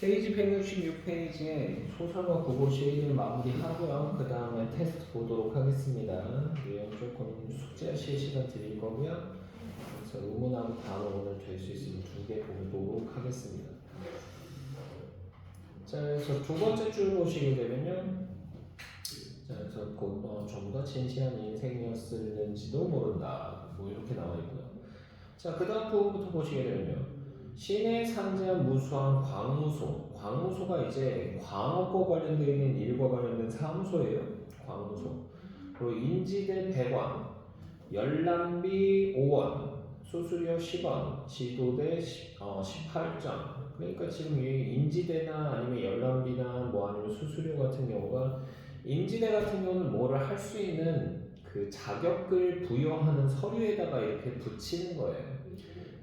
페이지 166페이지에 소설과 국어 시를 마무리하고요. 그 다음에 테스트 보도록 하겠습니다. 내용 조금 숙제하실 시간 드릴 거고요. 그래서 의문하고 단어 오늘 될 수 있으면 2개 보도록 하겠습니다. 자, 그래서 두 번째 줄 보시게 되면요. 자, 그래서 좀 더 진지한 인생이었을는지도 모른다. 뭐 이렇게 나와 있고요. 자, 그 다음 부분부터 보시게 되면요. 신의 상징한 무수한 광무소. 광무소가 이제 광업과 관련되어 있는 일과 관련된 사무소예요. 광무소. 그리고 인지대 100원, 열람비 5원, 수수료 10원, 지도대 18점. 그러니까 지금 이 인지대나 아니면 열람비나 뭐 아니면 수수료 같은 경우가 인지대 같은 경우는 뭐를 할 수 있는 그 자격을 부여하는 서류에다가 이렇게 붙이는 거예요.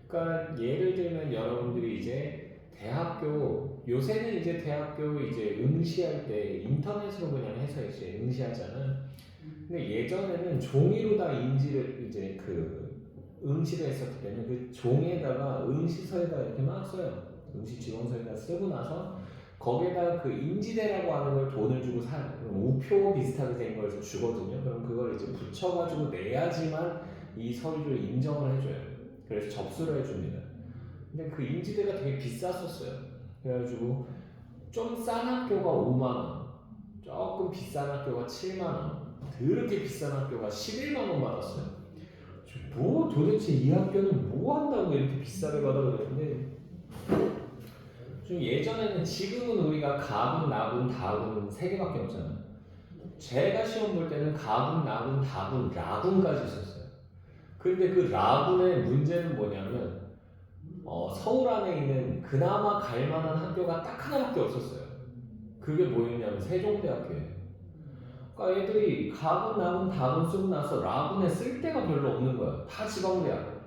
그러니까 예를 들면 여러분들이 이제 대학교 요새는 이제 대학교 이제 응시할 때 인터넷으로 그냥 해서 이제 응시하잖아. 근데 예전에는 종이로 다 인지를 이제 그 응시를 했었기 때문에 그 종이에다가 응시서에다 이렇게 막 써요. 응시 지원서에다 쓰고 나서 거기에다 그 인지대라고 하는 걸 돈을 주고 우표 비슷하게 된 걸 주거든요. 그럼 그걸 이제 붙여가지고 내야지만 이 서류를 인정을 해줘요. 그래서 접수를 해줍니다. 근데 그 인지대가 되게 비쌌었어요. 그래가지고 좀 싼 학교가 5만원, 조금 비싼 학교가 7만원, 그렇게 비싼 학교가 11만원 받았어요. 뭐 도대체 이 학교는 뭐 한다고 이렇게 비싸게 받아 그랬는데 좀 예전에는 지금은 우리가 가군, 나군, 다군 3개밖에 없잖아요. 제가 시험 볼 때는 가군, 나군, 다군, 라군까지 있었어요. 근데 그 라군의 문제는 뭐냐면 서울 안에 있는 그나마 갈만한 학교가 딱 하나밖에 없었어요. 그게 뭐였냐면 세종대학교예요. 그러니까 애들이 가군, 나군, 다군 쓰고 나서 라군에 쓸 데가 별로 없는 거야. 다 지방대학.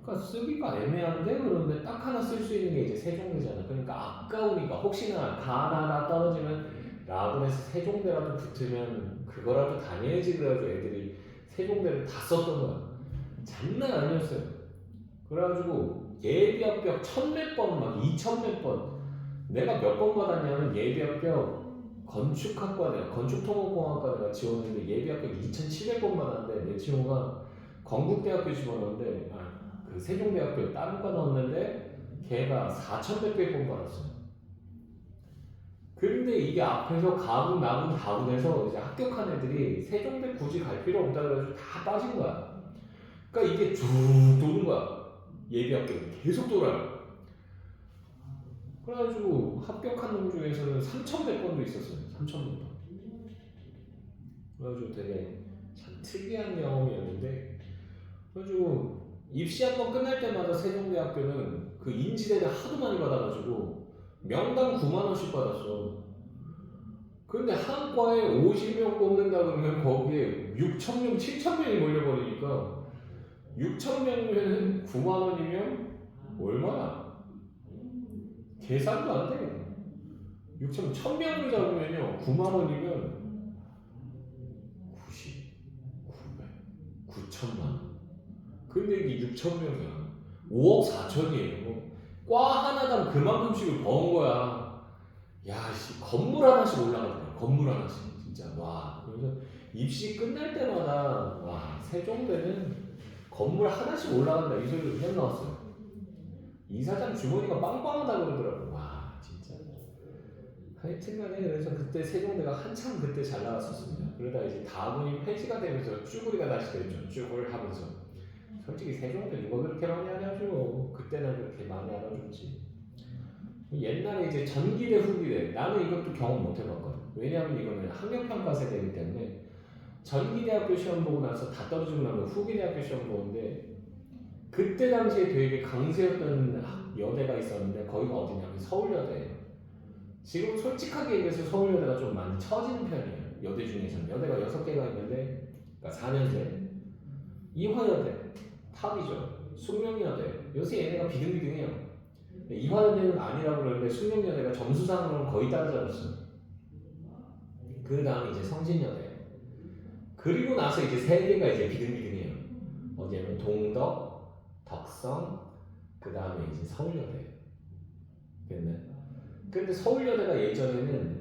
그러니까 쓰기가 애매한데 그런데 딱 하나 쓸 수 있는 게 이제 세종대잖아. 그러니까 아까우니까 혹시나 가나다 떨어지면 라군에서 세종대라도 붙으면 그거라도 다녀야지 그래가지고 애들이 세종대를 다 썼던 거야. 장난 아니었어요. 그래가지고 예비 합격 1000몇 번, 막 2000몇 번. 내가 몇 번 받았냐면 예비 합격 건축학과 내가 건축통합공학과 내가 지원했는데 예비 합격 2700번 받았는데 내 친구가 건국대학교 집어넣었는데 그 세종대학교 다른 과 넣었는데 걔가 4100번 받았어요. 근데 이게 앞에서 가군, 나군, 다군에서 이제 합격한 애들이 세종대 굳이 갈 필요 없다 그래가지고 다 빠진 거야. 그러니까 이게 쭉 도는 거야. 예비 합격이 계속 돌아요. 그래가지고 합격한 놈 중에서는 3,100번도 있었어요. 3,100번. 그래가지고 되게 참 특이한 경험이었는데, 그래가지고 입시 한번 끝날 때마다 세종대학교는 그 인지대를 하도 많이 받아가지고 명당 9만 원씩 받았어. 근데 한 과에 50명 뽑는다 그러면 거기에 6,000명, 7,000명이 몰려버리니까 6,000명이면 9만 원이면 얼마야? 계산도 안 돼. 6천, 1000명을 잡으면요. 9만 원이면 90, 900, 9천만 원. 근데 이게 6,000명이야. 5억 4천이에요. 과 하나당 그만큼씩을 버은 거야. 야, 씨, 건물 하나씩 올라가더라. 건물 하나씩. 진짜, 와. 그래서 입시 끝날 때마다, 와, 세종대는 건물 하나씩 올라간다. 이 소리를 그냥 나왔어요. 이사장 주머니가 빵빵하다 그러더라고. 와, 진짜. 하여튼간에 그래서 그때 세종대가 한참 그때 잘 나갔었습니다. 그러다 이제 다문이 폐지가 되면서 쭈구리가 다시 됐죠. 쭈구를 하면서. 솔직히 세종대 누가 그렇게 많이 알아줘. 그때는 그렇게 많이 알아줬지. 옛날에 이제 전기대, 후기대. 나는 이것도 경험 못 해봤거든. 왜냐하면 이거는 학력평가 세대이기 때문에 전기대학교 시험 보고 나서 다 떨어지고 나면 후기대학교 시험 보는데 그때 당시에 되게 강세였던 여대가 있었는데 거기가 어디냐면 서울여대예요. 지금 솔직하게 얘기해서 서울여대가 좀 많이 처지는 편이에요. 여대 중에서는 여대가 6개가 있는데 그러니까 4년제 이화여대 탑이죠. 숙명여대 요새 얘네가 비등비등해요. 이화여대는 아니라고 그러는데 숙명여대가 점수상으로는 거의 따라잡았어요. 그 다음에 이제 성진여대 그리고 나서 이제 3개가 이제 비등비등해요. 어디냐면 동덕, 덕성 그 다음에 이제 서울여대. 됐네. 근데 서울여대가 예전에는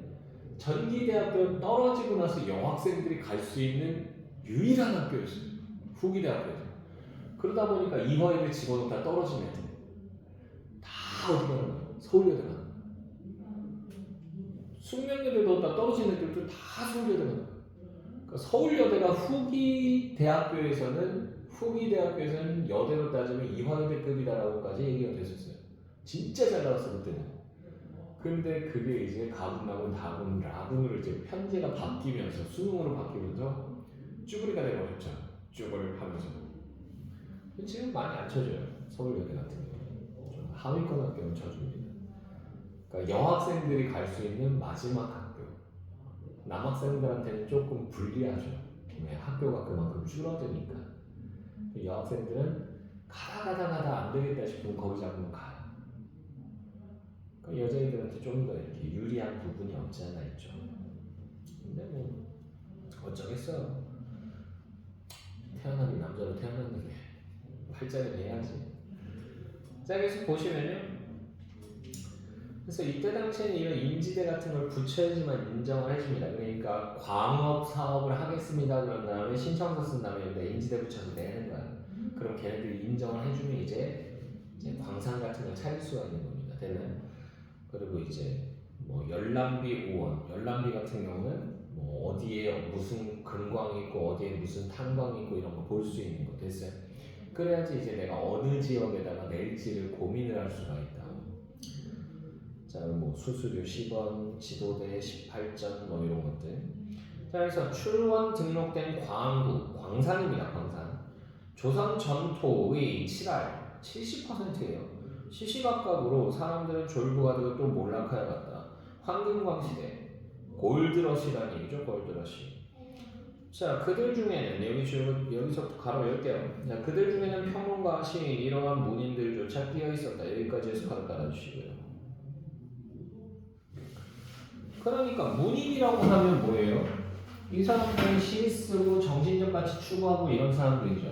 전기대학교 떨어지고 나서 여학생들이 갈 수 있는 유일한 학교였어요. 후기대학교에서. 그러다 보니까 이화여대 집어넣다 떨어진 애들 다 어디 가는 거예요? 서울여대 가는 거예요. 숙명여대 넣었다 떨어진 애들도 다 서울여대 가는 거예요. 그러니까 서울여대가 후기대학교에서는 여대로 따지면 이화여대급이다라고까지 얘기가 됐었어요. 진짜 잘 나왔어 그때는. 근데 그게 이제 가분나군 다군 라군으로 이제 편제가 바뀌면서 수능으로 바뀌면서 쭈구리가 돼버렸죠. 쭈구를 하면서 지금 많이 안 쳐줘요. 서울여대 같은 경우는 좀 하위권 학교는 쳐줍니다. 그러니까 여학생들이 갈 수 있는 마지막 학교. 남학생들한테는 조금 불리하죠. 학교가 그만큼 줄어드니까. 여학생들은 가다 안 되겠다 싶으면 거기 잡으면 가요. 그러니까 여자애들한테 좀 더 이렇게 유리한 부분이 없지 않아 있죠. 근데 뭐 어쩌겠어요. 태어나긴 남자로 태어났는데 활짝을 해야지. 자, 그래서 보시면요. 그래서 이때 당시에는 이런 인지대 같은 걸 붙여야지만 인정을 해줍니다. 그러니까 광업 사업을 하겠습니다. 그런 다음에 신청서 쓴 다음에 여기다 인지대 붙여서 내는 거야. 그럼 걔네들이 인정을 해주면 이제 광산 같은 걸 차릴 수가 있는 겁니다. 되나요? 그리고 이제 뭐 열람비 우원, 열람비 같은 경우는 뭐 어디에 무슨 금광이 있고 어디에 무슨 탄광이 있고 이런 거 볼 수 있는 거 됐어요. 그래야지 이제 내가 어느 지역에다가 낼지를 고민을 할 수가 있다. 자, 뭐 수수료 10원, 지도대 18점 뭐 이런 것들. 자, 그래서 출원 등록된 광구, 광산입니다. 광산. 조선 전토의 7할 70%예요. 시시각각으로 사람들은 졸부가 되고 또 몰락하여 갔다. 황금광 시대, 골드러시라는 얘기죠. 골드러시. 자, 그들 중에는 여기서부터 가로 열게요. 자, 그들 중에는 평론가, 시인, 이러한 문인들조차 끼어 있었다. 여기까지 해서 가로 깔아주시고요. 그러니까 문인이라고 하면 뭐예요? 이 사람들은 시 쓰고 정신적 가치 추구하고 이런 사람들이죠.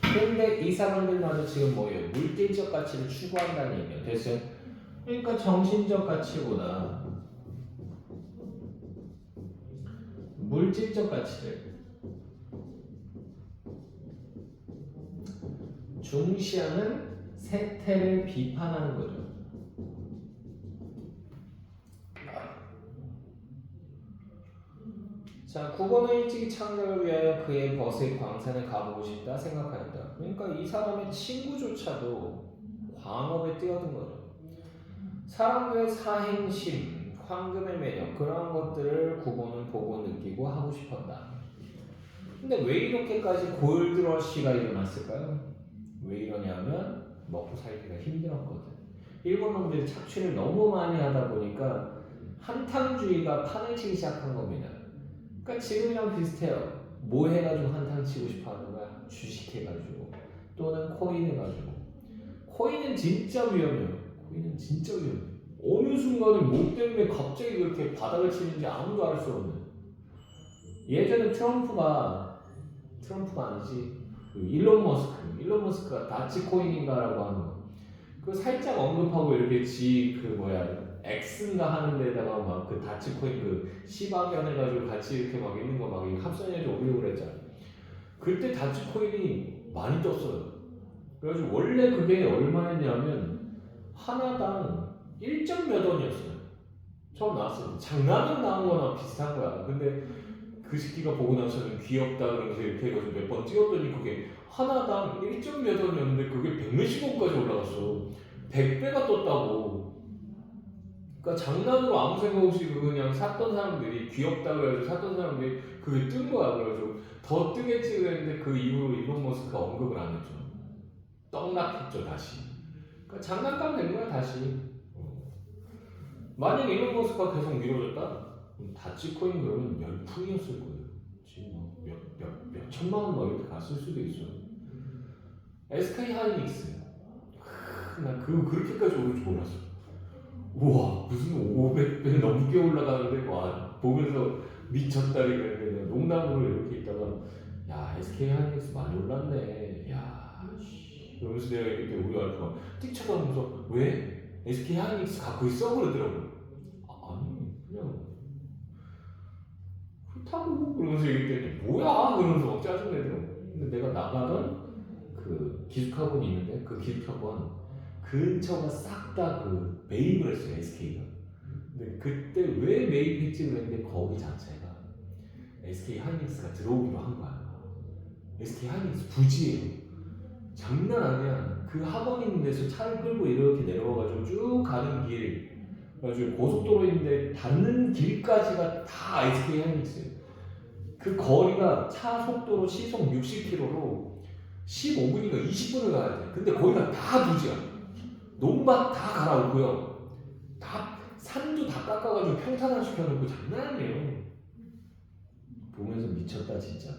근데 이 사람들마저 지금 뭐예요? 물질적 가치를 추구한다는 얘기예요. 됐어요? 그러니까 정신적 가치보다 물질적 가치를 중시하는 세태를 비판하는 거죠. 자, 국어는 일찍이 창작을 위하여 그의 벗의 광산에 가보고 싶다 생각하였다. 그러니까 이 사람의 친구조차도 광업에 뛰어든 거죠. 사람들의 사행심, 황금의 매력 그런 것들을 국어는 보고 느끼고 하고 싶었다. 근데 왜 이렇게까지 골드러시가 일어났을까요? 왜 이러냐면 먹고 살기가 힘들었거든. 일본 놈들이 착취를 너무 많이 하다 보니까 한탕주의가 판을 치기 시작한 겁니다. 그러니까 지금이랑 비슷해요. 뭐 해가지고 한탕 치고 싶어 하는 거야? 주식 해가지고 또는 코인 해가지고. 코인은 진짜 위험해요. 코인은 진짜 위험해요. 어느 순간에 뭐 때문에 갑자기 그렇게 바닥을 치는지 아무도 알 수 없는. 예전에 트럼프가 아니지 그 일론 머스크가 다치코인인가라고 하는 거. 그 살짝 언급하고 이렇게 X인가 하는 데다가 막 그 다치코인 그 시바견 해가지고 같이 이렇게 막 있는 거 막 합성해서 올리고 그랬잖아. 그때 다치코인이 많이 떴어요. 그래가지고 원래 그게 얼마였냐면 하나당 1점 몇 원이었어요. 처음 나왔을 때 장난으로 나온 거나 비슷한 거야. 근데 그 새끼가 보고 나서는 귀엽다 그러면서 이렇게 해가지고 몇 번 찍었더니 그게 하나당 1점 몇 원이었는데 그게 100몇십 원까지 올라갔어. 100배가 떴다고. 그러니까 장난으로 아무 생각 없이 그냥 샀던 사람들이 귀엽다 그래가지고 샀던 사람들이 그게 뜬 거야. 그래가지고 더 뜨겠지 그랬는데 그 이후로 일론 머스크가 언급을 안 했죠. 떡락했죠 다시. 그러니까 장난감 된 거야 다시. 만약 일론 머스크가 계속 미뤄졌다? 다치코인 그러면 열풍이었을 거예요. 지금 몇 천만 원 막 이렇게 갔을 수도 있어요. SK 하이닉스. 나 그거 그렇게까지 오를 줄 몰랐어. 우와 무슨 500배 넘게 올라가는데 와 보면서 미쳤다 이랬는데 농담으로 이렇게 있다가 야 SK 하이닉스 많이 올랐네. 야 그러면서 내가 이렇게 우리 와이프가 띡 쳐다보면서 왜? SK 하이닉스 갖고 있어? 그러더라고요. 좋다고 그러면서 얘기했더니 뭐야 그러면서 막 짜증내더라고. 근데 내가 나가던 그 기숙학원이 있는데 그 기숙학원 근처가 싹 다 그 매입을 했어요 SK가. 근데 그때 왜 매입했지 그랬는데 거기 자체가 SK 하이닉스가 들어오기로 한 거야. SK 하이닉스 부지예요. 장난 아니야. 그 학원 있는 데서 차를 끌고 이렇게 내려와가지고 쭉 가는 길, 그래가지고 고속도로 있는데 닿는 길까지가 다 SK 하이닉스예요. 그 거리가 차 속도로 시속 60km로 15분인가 20분을 가야 돼. 근데 거기가 다 부지야. 논밭 다 갈아엎고요. 다 산도 다 깎아가지고 평탄화 시켜놓고 장난 아니에요. 보면서 미쳤다 진짜.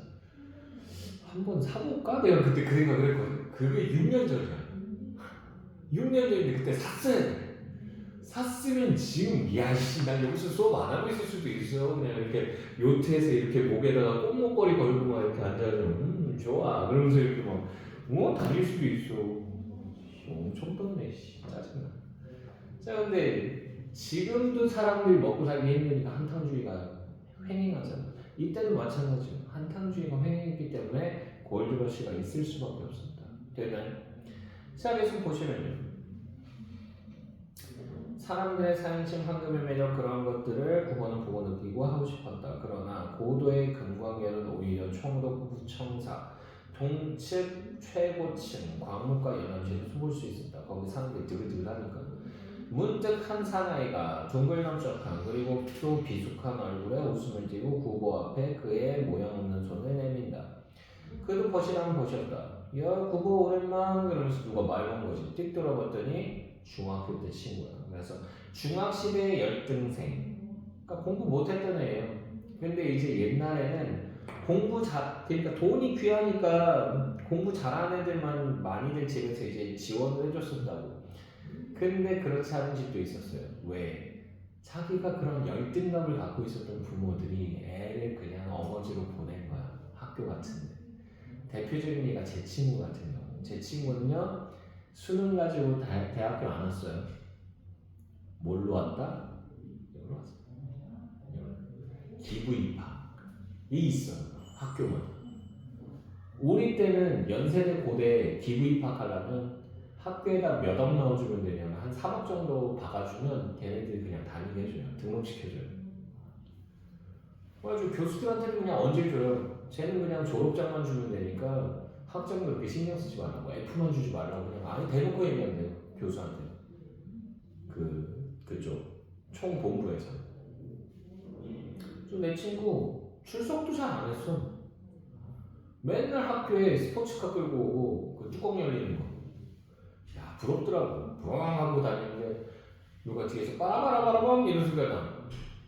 한번 사볼까? 내가 그때 그 생각을 했거든. 그게 6년 전이야. 6년 전인데 그때 샀어야 돼. 샀으면 지금 야씨 난 여기서 수업 안 하고 있을 수도 있어. 그냥 이렇게 요트에서 이렇게 목에다가 꽃목걸이 걸고 막 이렇게 앉아서 좋아 그러면서 이렇게 막 다닐 수도 있어. 엄청 떴네 씨 짜증나. 자 근데 지금도 사람들이 먹고 살기 힘드니까 한탕주의가 횡행하잖아. 이때도 마찬가지예요. 한탕주의가 횡행했기 때문에 골드러시가 있을 수밖에 없습니다. 되나요? 자 계속 보시면요. 사람들의 사행심 황금의 매력 그러한 것들을 국어는 보고 느끼고 하고 싶었다. 그러나 고도의 금광계는 오히려 총독 부청사 동측 최고층 광목과 연합시에서 숨을 수 있었다. 거기 사는 게 드글드글하니까. 문득 한 사나이가 둥글남적한 그리고 또 비숙한 얼굴에 웃음을 띠고 구보 앞에 그의 모양 없는 손을 내민다. 그도 벗이라면 벗이었다. 야 구보 오랜만 그러면서 누가 말 건 거지. 띡 돌아봤더니 중학교 때 친구야. 그래서 중학시대의 열등생. 그러니까 공부 못했던 애예요. 근데 이제 옛날에는 그러니까 돈이 귀하니까 공부 잘하는 애들만 많이들 집에서 이제 지원을 해줬었다고. 근데 그렇지 않은 집도 있었어요. 왜? 자기가 그런 열등감을 갖고 있었던 부모들이 애를 그냥 어거지로 보낸 거야. 학교 같은데. 대표적인 예가 제 친구 같은 경우. 제 친구는요. 수능 가지고 대학교 안 왔어요. 뭘로 왔다? 여기로 왔어. 기부 입학이 있어요. 학교마다. 우리 때는 연세대 고대 기부 입학하려면 학교에다 몇 억 넣어주면 되냐면 한 3억 정도 박아주면 걔네들이 그냥 다니게 해줘요. 등록시켜줘요. 그래가지고 교수들한테는 그냥 언제 줘요. 쟤는 그냥 졸업장만 주면 되니까 학점도 그렇게 신경 쓰지 말라고 F만 주지 말라고 그냥 아니 대놓고 얘기한대요. 교수한테. 그쪽 총본부에서. 좀 내 친구 출석도 잘 안 했어. 맨날 학교에 스포츠카 끌고 오고 그 뚜껑 열리는 거. 야 부럽더라고. 부엉 하고 다니는데 누가 뒤에서 빠라바라바라밤 이런 소리가 나.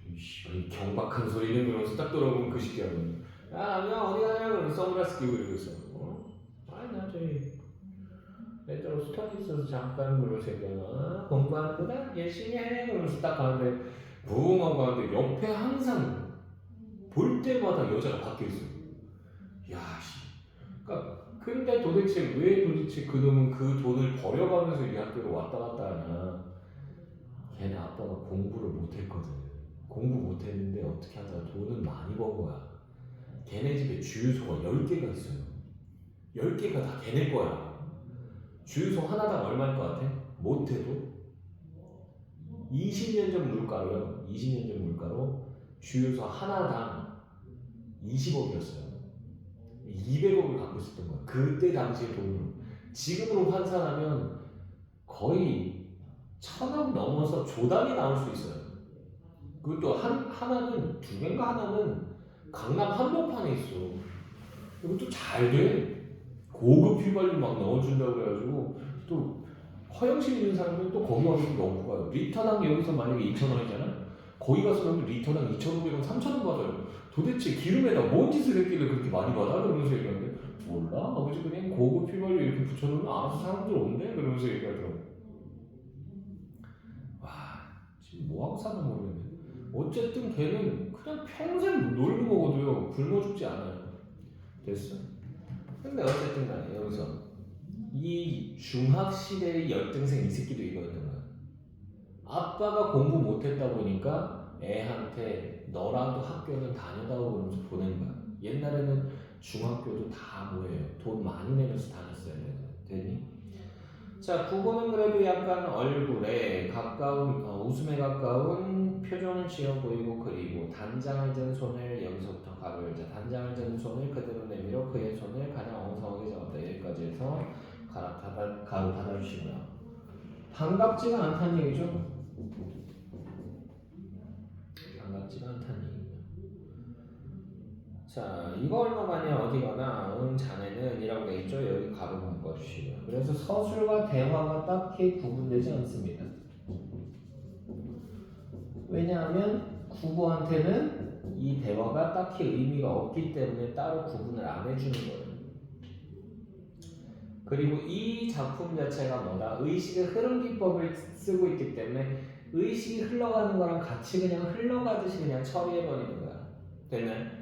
이 경박한 소리는 그러면서 딱 돌아보면 그 시기하거든. 야 남이야 어디 가냐 그러면서 선글라스 끼고 이러고 있어. 아니 나 저기 애들 스터디 있어서 잠깐 그러면서 얘기하나 공부하는구나 열심히 해 그러면서 딱 가는데 부엉 하고 가는데 옆에 항상 볼 때마다 여자가 바뀌어있어. 야씨. 그러니까 근데 도대체 왜 그놈은 그 돈을 버려가면서 이 학교로 왔다 갔다 하냐. 걔네 아빠가 공부를 못했거든. 공부 못했는데 어떻게 하다가 돈을 많이 번 거야. 걔네 집에 주유소가 10개가 있어요. 10개가 다 걔네 거야. 주유소 하나당 얼마일 것 같아? 못해도 20년 전 물가로요. 20년 전 물가로 주유소 하나당 20억이었어요. 200억을 갖고 있었던 거야. 그때 당시의 돈으로. 지금으로 환산하면 거의 1000억 넘어서 조단이 나올 수 있어요. 그것도 하나는 두 개인가 하나는 강남 한복판에 있어. 이것도 잘 돼. 고급 휘발유 막 넣어준다고 그래가지고 또 허영심 있는 사람은 또 거기 와서 넣고 가요. 리터당 여기서 만약에 2,000원이잖아. 거기 가서 그러면 리터당 2,500원, 3,000원 받아요. 도대체 기름에다 뭔 짓을 했길래 그렇게 많이 받아? 그러면서 얘기하는데 몰라 아버지 그냥 고급 휘발유 이렇게 붙여놓으면 알아서 사람들 온대? 그러면서 얘기하더라고. 와 지금 뭐하고 사나 모르겠네. 어쨌든 걔는 그냥 평생 놀고 먹어도요 굶어 죽지 않아요. 됐어? 근데 어쨌든 간에 여기서 이 중학시대의 열등생 이 새끼도 이거였던 거야. 아빠가 공부 못했다 보니까 애한테 너라도 학교는 다녀다오 그러면서 보낸 거야. 옛날에는 중학교도 다 뭐예요? 돈 많이 내면서 다녔어야 되니? 자, 국어는 그래도 약간 얼굴에 가까운 웃음에 가까운 표정을 지어 보이고 그리고 단장을 든 손을 여기서부터 가로 열자. 단장을 든 손을 그대로 내밀어 그의 손을 가장 엉성하게 잡았다. 여기까지 해서 가로 닫아주시고요. 반갑지가 않다는 얘기죠. 반갑지가 않다는 얘기죠. 자, 이거 얼마만에 어디거나 자네는 이라고 돼 있죠. 여기 가로 바꿔주시고요. 그래서 서술과 대화가 딱히 구분되지 않습니다. 왜냐하면 국어한테는 이 대화가 딱히 의미가 없기 때문에 따로 구분을 안 해주는 거예요. 그리고 이 작품 자체가 뭐다? 의식의 흐름 기법을 쓰고 있기 때문에 의식이 흘러가는 거랑 같이 그냥 흘러가듯이 그냥 처리해버리는 거야. 됐나요?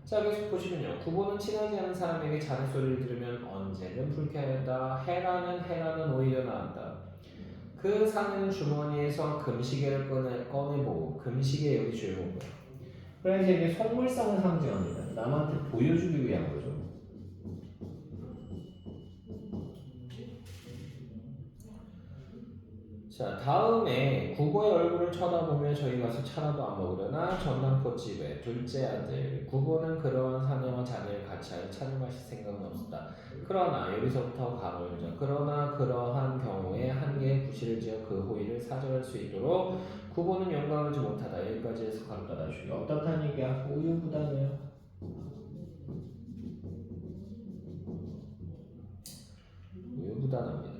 자, 계속 보시면요. 구보는 친하지 않은 사람에게 자네 소리를 들으면 언제든 불쾌하였다. 해라는 오히려 나았다. 그 사내는 주머니에서 금시계를 꺼내보고 금시계 여기 주려고 거야. 그래서 이게 속물상을 상징합니다. 남한테 보여주기 위한 거죠. 자, 다음에 국어의 얼굴을 쳐다보며 저희 가서 차라도 안 먹으려나 전당포집에 둘째 아들 국어는 그러한 사내와 자네를 같이 하여 차를 마실 생각은 없었다. 그러나 여기서부터 가로 열자. 그러나 그러한 경우에 한 개의 구실을 지어 그 호의를 사절할 수 있도록 국어는 용감하지 못하다. 여기까지 해서 가로 닫아주기. 어떻다는 얘기야? 우유부단해요. 우유부단합니다.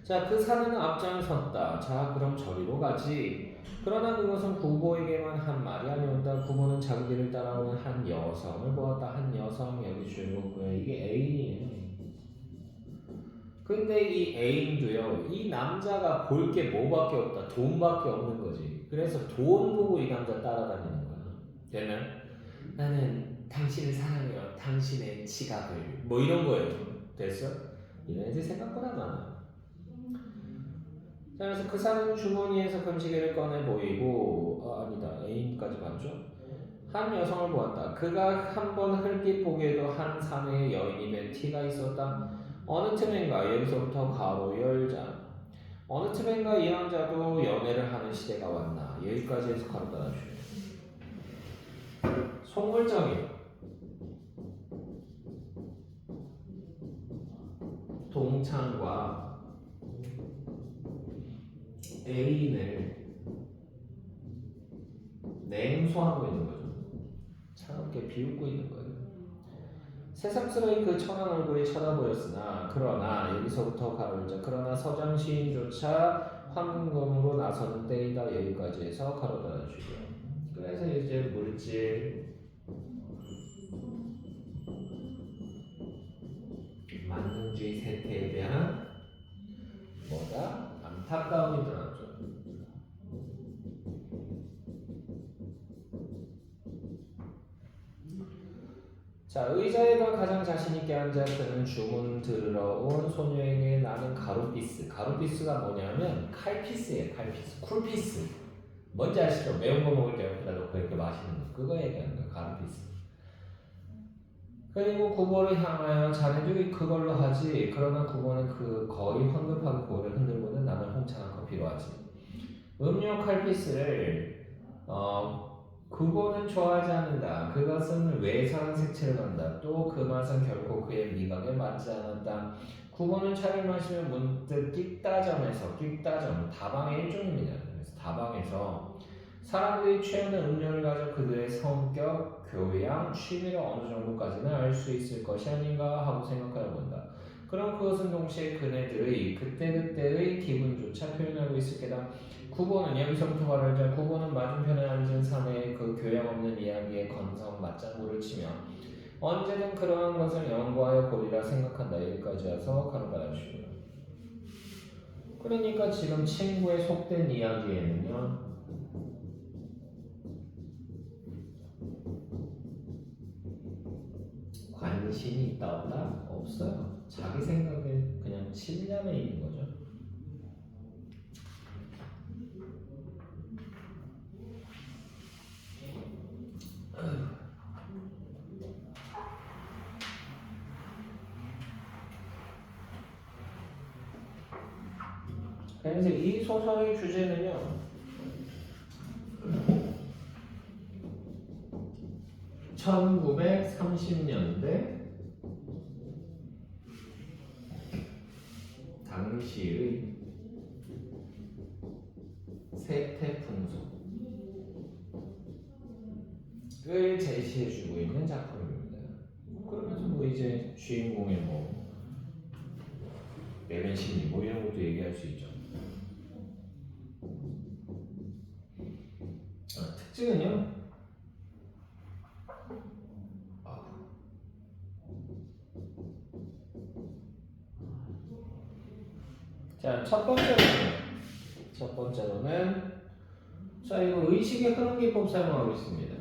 자, 그 사내는 앞장에 섰다. 자, 그럼 저리로 가지. 그러나 그것은 구보에게만 한 말이 아니었다. 구보는 자기 길을 따라오는 한 여성을 보았다. 한 여성 여기 주인공이고요. 이게 애인이에요. 근데 이 애인도요. 이 남자가 볼 게 뭐밖에 없다. 돈밖에 없는 거지. 그래서 돈 보고 이 남자 따라다니는 거야. 되면 나는 당신을 사랑해요. 당신의 지갑을 뭐 이런 거예요. 됐어? 이런 애들 생각보다 많아. 자, 그래서 그 사람은 주머니에서 금시계를 꺼내 보이고 아니다. 애인까지 봤죠? 한 여성을 보았다. 그가 한 번 흘낏 보기에도 한 사내의 여인이 된 티가 있었다. 어느 틈엔가 여기서부터 가로 열자. 어느 틈엔가 이 남자도 연애를 하는 시대가 왔나. 여기까지 해서 가로 닫아주세요. 속물정이 동창과 애인을 냉소하고 있는 거죠. 차갑게 비웃고 있는 거예요. 새삼스러운 그 천한 얼굴이 쳐다보였으나 그러나 여기서부터 가로 열자. 그러나 서장 시인조차 황금검으로 나서는 때이다. 여기까지 해서 가로 닫아주고요. 그래서 이제 물질 만능주의 세태에 대한 뭐다? 안타까움이 드러났죠. 자, 의자에가 가장 자신있게 앉아 그는 주문 들으러 온 소녀에게 나는 가루피스. 가루피스가 뭐냐면 칼피스예요. 칼피스. 쿨피스. 뭔지 아시죠? 매운 거 먹을 때 옆에다 놓고 이렇게 마시는 거. 그거 얘기하는 거예요. 가루피스. 그리고 국어를 향하여 자네들이 그걸로 하지. 그러나 국어는 그 거의 황급하게 고개를 흔들고는 나는 홍창한 커피로 하지. 음료 칼피스를 그거는 좋아하지 않는다. 그것은 외상 색채를 한다. 또 그 맛은 결코 그의 미각에 맞지 않았다. 국어는 차를 마시면 문득 끽다점에서 끽다점 다방의 일종입니다. 그래서 다방에서 사람들이 취하는 음료를 가져 그들의 성격, 교양, 취미를 어느 정도까지는 알 수 있을 것이 아닌가 하고 생각하여 본다. 그럼 그것은 동시에 그네들의 그때그때의 기분조차 표현하고 있을 게다. 국어는 여기서부터 말하자. 국어는 맞은편에 앉은 사내의 그 교양 없는 이야기에 건성 맞장구를 치며 언제든 그러한 것을 연구하여 보리라 생각한다. 여기까지 와서 가로 닫아주시고요. 그러니까 지금 친구의 속된 이야기에는요. 관심이 있다 없다? 없어요. 자기 생각에 그냥 침잠해 있는 거죠. 그래서 이 소설의 주제는요, 1930년대 당시의 세태 풍속을 제시해주고 있는 작품입니다. 그러면서 뭐 이제 주인공의 뭐 내면 심리 뭐 이런 것도 얘기할 수 있죠. 특징은요, 자, 첫 번째로는 자, 이거 의식의 흐름 기법 사용하고 있습니다.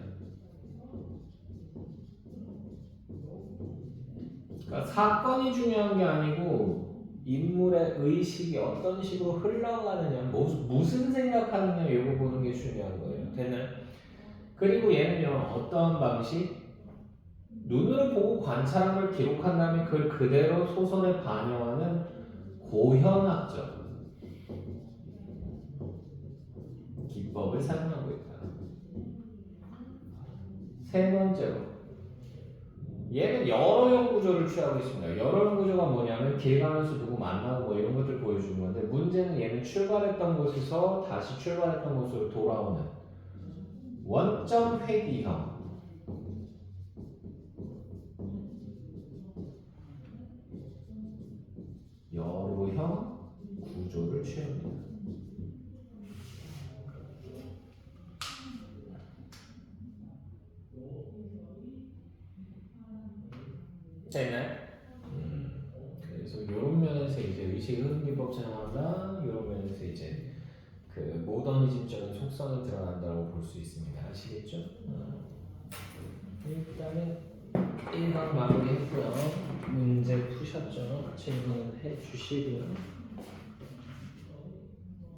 그러니까 사건이 중요한 게 아니고 인물의 의식이 어떤 식으로 흘러가느냐, 무슨 생각하느냐 이거 보는 게 중요한 거예요. 됐나요? 그리고 얘는요, 어떠한 방식? 눈으로 보고 관찰한 걸 기록한 다음에 그걸 그대로 소설에 반영하는 고현학적 기법을 사용하고 있다. 세 번째로, 얘는 여러형 구조를 취하고 있습니다. 여러형 구조가 뭐냐면 길 가면서 누구 만나고 뭐 이런 것들 보여주는 건데, 문제는 얘는 출발했던 곳에서 다시 출발했던 곳으로 돌아오는 원점 회귀형 여로형 구조를 취합니다. 됐나요? 그래서 이런 면에서 이제 의식 흐름기법 사용한다. 이런 면에서 이제 그 모더니즘적인 속성이 드러난다고 볼 수 있습니다. 아시겠죠? 일단은 1강 마무리했고요. 문제 푸셨죠? 질문해 주시고요.